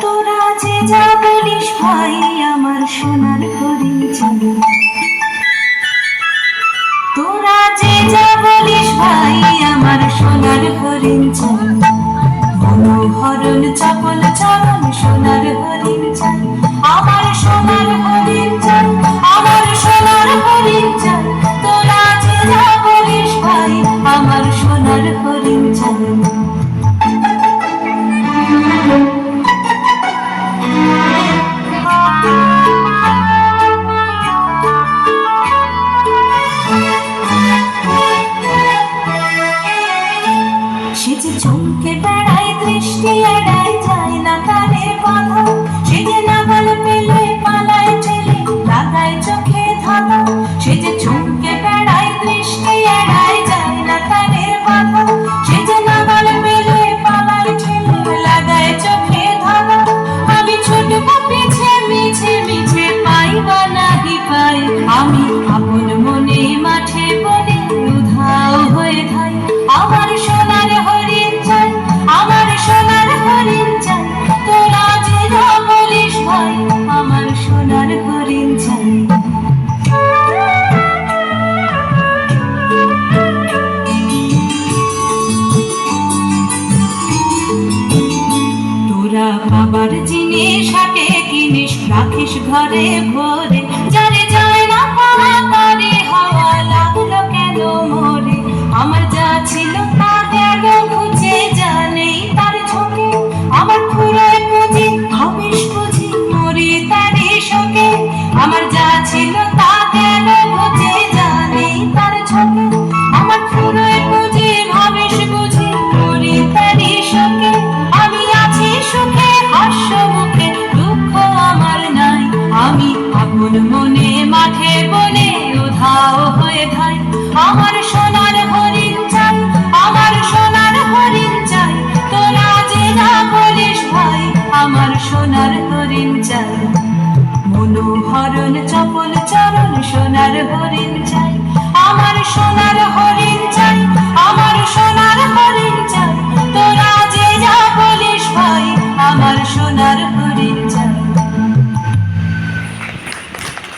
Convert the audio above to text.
তোরা যে যা বলিস ভাই আমার সোনার হরিণ চাই, তোরা যে যা বলিস ভাই আমার সোনার হরিণ চাই, মনোহরণ চপল চরণ সোনার হরিণ চাই, আমার সোনার হরিণ চাই, আমার সোনার হরিণ চাই, তোরা যে যা বলিস ভাই আমার সোনার হরিণ চাই। সে যে চমকে বেড়ায় দৃষ্টি এড়ায় যায় না কানের কথা, সে যে নাগাল পেলে পালায় ঠেলে লাগায় চোখে ধাঁধা, সে যে চমকে বেড়ায় দৃষ্টি এড়ায় যায় না কানের কথা, সে যে নাগাল পেলে পালায় ঠেলে লাগায় চোখে ধাঁধা। আমি ছুটবো পিছে মিছে মিছে পাই বা নাহি পাই, আমি আপন মনে মাঠে বনে উধাও হয়ে ধাই, আমার সোনার হরিণ চাই, আমার সোনার হরিণ চাই, তোরা যে যা বলিস ভাই আমার সোনার হরিণ চাই। তোরা বাবার জিনিস হাটে কিনিস রাখিস ঘরে ভরে, যারে যায়